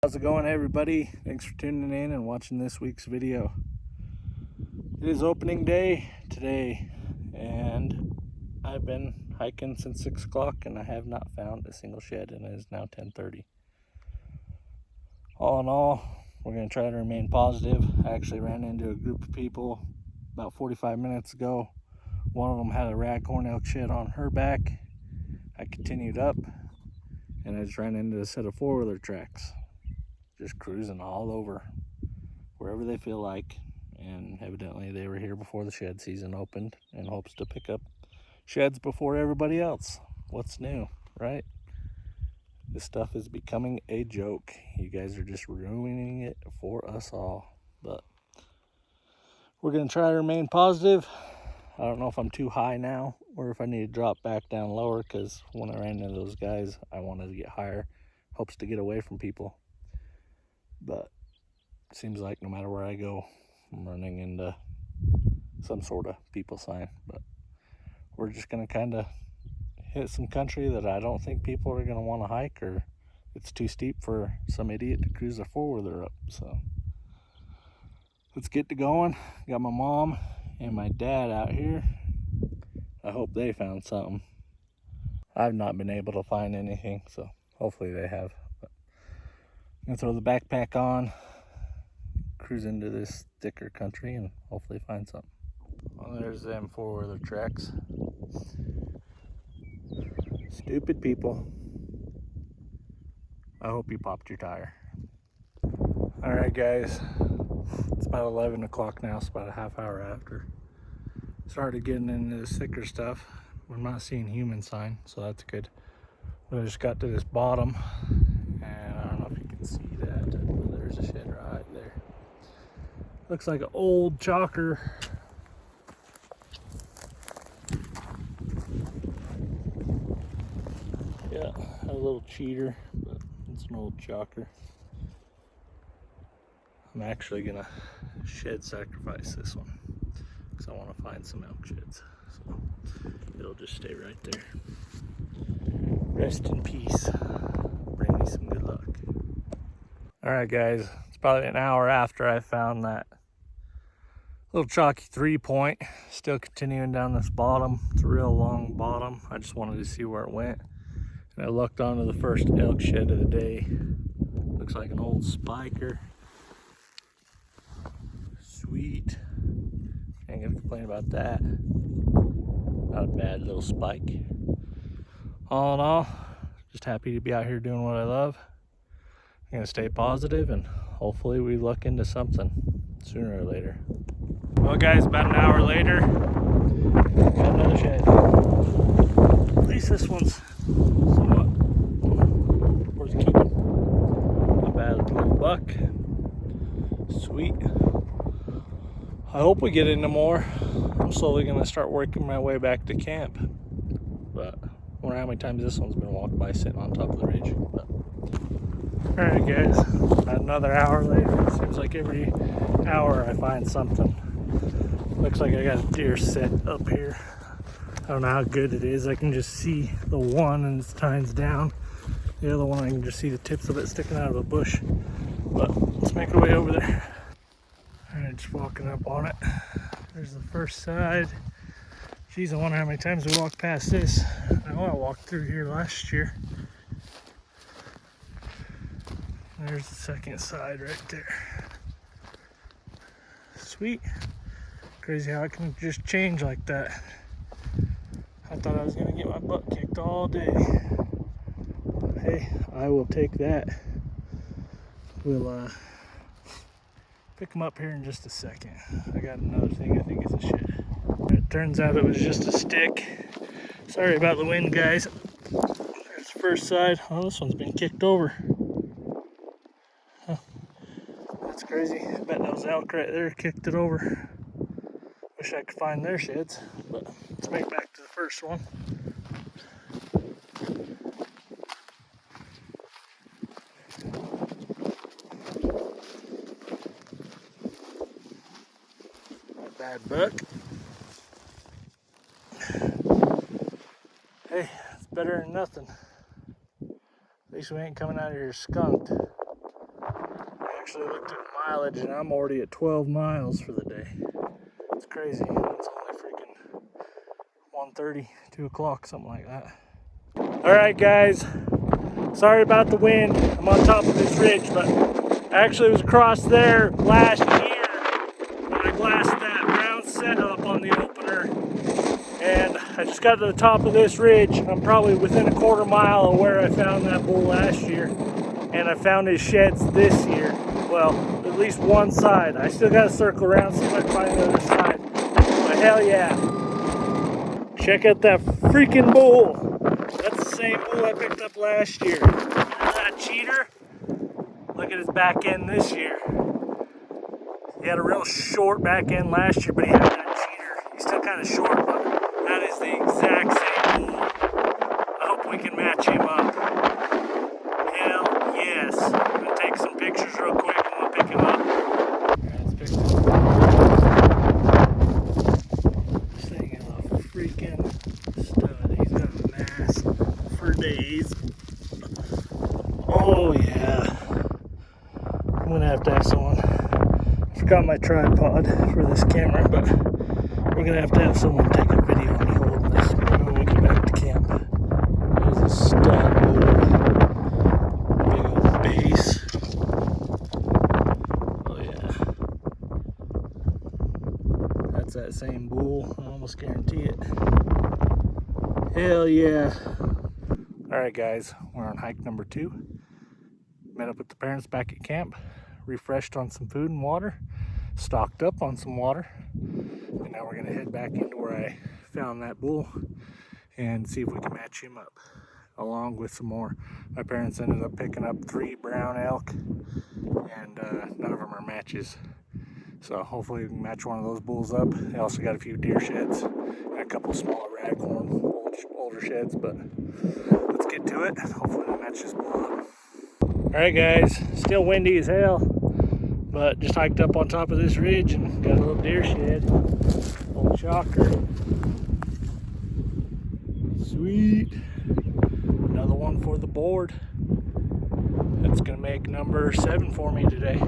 How's it going, everybody? Thanks for tuning in and watching this week's video. It is opening day today, and I've been hiking since 6 o'clock and I have not found a single shed, and it is now 10:30. All in all, we're going to try to remain positive. I actually ran into a group of people about 45 minutes ago. One of them had a raghorn elk shed on her back. I continued up and I just ran into a set of four-wheeler tracks, just cruising all over wherever they feel like, and evidently they were here before the shed season opened in hopes to pick up sheds before everybody else. What's new, right? This stuff is becoming a joke. You guys are just ruining it for us all, but we're gonna try to remain positive. I don't know if I'm too high now or if I need to drop back down lower, because when I ran into those guys I wanted to get higher, hopes to get away from people. But it seems like no matter where I go, I'm running into some sort of people sign. But we're just going to kind of hit some country that I don't think people are going to want to hike, or it's too steep for some idiot to cruise a four-wheeler up. So let's get to going. Got my mom and my dad out here. I hope they found something. I've not been able to find anything, so hopefully they have. But I'm going to throw the backpack on, cruise into this thicker country, and hopefully find something. Well, there's them four-wheeler tracks. Stupid people. I hope you popped your tire. All right, guys, it's about 11 o'clock now. It's about a half hour after. Started getting into this thicker stuff. We're not seeing human sign, so that's good. But I just got to this bottom, and I don't know if you can see that, but there's a shed right there. Looks like an old chalker. Yeah, a little cheater, but it's an old chalker. I'm actually gonna shed sacrifice this one because I want to find some elk sheds. So it'll just stay right there. Rest in peace. Bring me some good luck. All right, guys, it's probably an hour after I found that little chalky 3-point. Still continuing down this bottom. It's a real long bottom. I just wanted to see where it went, and I looked onto the first elk shed of the day. Looks like an old spiker. Sweet. Ain't gonna complain about that. Not a bad little spike. All in all, just happy to be out here doing what I love. I'm gonna stay positive, and hopefully we look into something sooner or later. Well, guys, about an hour later, got another shed. At least this one's somewhat worth keeping. Not bad, little buck. Sweet. I hope we get into more. I'm slowly gonna start working my way back to camp. But I wonder how many times this one's been walked by sitting on top of the ridge. But alright, guys, another hour later. It seems like every hour I find something. Looks like I got a deer set up here. I don't know how good it is. I can just see the one and it's tines down. The other one I can just see the tips of it sticking out of a bush. But let's make our way over there. Alright, just walking up on it. There's the first side. Geez, I wonder how many times we walked past this. I know I walked through here last year. There's the second side right there. Sweet. Crazy how it can just change like that. I thought I was gonna get my butt kicked all day. But hey, I will take that. We'll pick them up here in just a second. I got another thing I think is a shed. It turns out it was just a stick. Sorry about the wind, guys. There's the first side. Oh, this one's been kicked over. Huh. That's crazy. I bet those elk right there kicked it over. Wish I could find their sheds, but let's make back to the first one. Not bad buck. Hey, it's better than nothing. At least we ain't coming out of here skunked. actually looked at mileage and I'm already at 12 miles for the day. It's crazy. It's only freaking 1:30, 2 o'clock, something like that. All right, guys. Sorry about the wind. I'm on top of this ridge, but I actually was across there last year when I glassed that brown setup on the opener. And I just got to the top of this ridge. I'm probably within a quarter mile of where I found that bull last year. And I found his sheds this year. Well, at least one side. I still got to circle around, see if I can find the other side. But hell yeah. Check out that freaking bull. That's the same bull I picked up last year. There's that cheater. Look at his back end this year. He had a real short back end last year, but he had that cheater. He's still kind of short, but that is the exact same bull. I hope we can match him up. Hell yes. I'm going to take some pictures real quick and we'll pick him up. This thing is a freaking stud. He's got a mass for days. Oh yeah. I'm going to have someone. I forgot my tripod for this camera, but we're going to have someone take a video of me holding this when we get back to camp. There's a stud bull. Big old base. Oh yeah. That's that same bull. I almost guarantee it. Hell yeah. Alright guys, we're on hike number 2. Met up with the parents back at camp. Refreshed on some food and water. Stocked up on some water. And now we're going to head back into where I found that bull and see if we can match him up along with some more. My parents ended up picking up 3 brown elk and none of them are matches. So hopefully we can match one of those bulls up. They also got a few deer sheds and a couple smaller raghorn older sheds, but let's get to it. Hopefully we match this bull up. Alright guys, still windy as hell, but just hiked up on top of this ridge and got a little deer shed. Old shocker. Sweet. Another one for the board. That's gonna make number 7 for me today.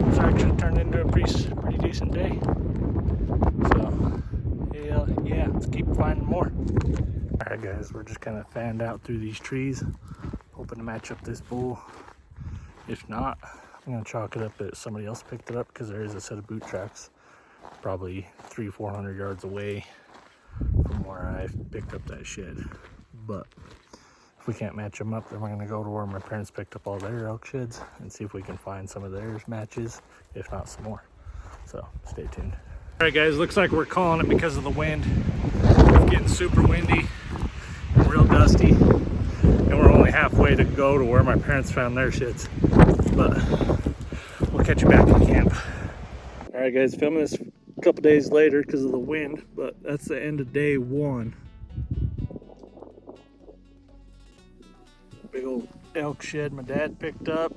It's actually turned into a pretty decent day. So, hell yeah, let's keep finding more. Alright guys, we're just kind of fanned out through these trees, hoping to match up this bull. If not, I'm gonna chalk it up that somebody else picked it up because there is a set of boot tracks probably 300-400 yards away from where I picked up that shed. But if we can't match them up, then we're gonna go to where my parents picked up all their elk sheds and see if we can find some of theirs matches, if not some more. So stay tuned. All right guys, looks like we're calling it because of the wind. It's getting super windy and real dusty. And we're only halfway to go to where my parents found their sheds. But we'll catch you back in camp. All right guys, filming this a couple days later because of the wind, but that's the end of day 1. Big old elk shed my dad picked up.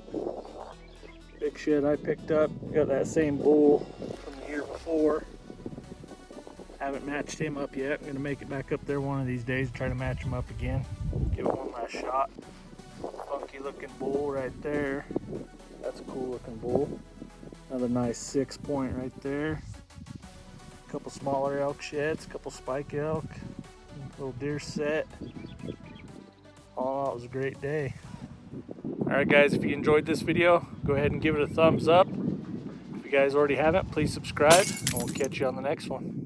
Big shed I picked up. Got that same bull from the year before. Haven't matched him up yet. I'm gonna make it back up there one of these days, try to match him up again. Give it one last shot. Funky looking bull right there. That's a cool looking bull. Another nice 6-point right there. A couple smaller elk sheds, a couple spike elk, little deer set. All in all, it was a great day. Alright guys, if you enjoyed this video, go ahead and give it a thumbs up. If you guys already haven't, please subscribe, and we'll catch you on the next one.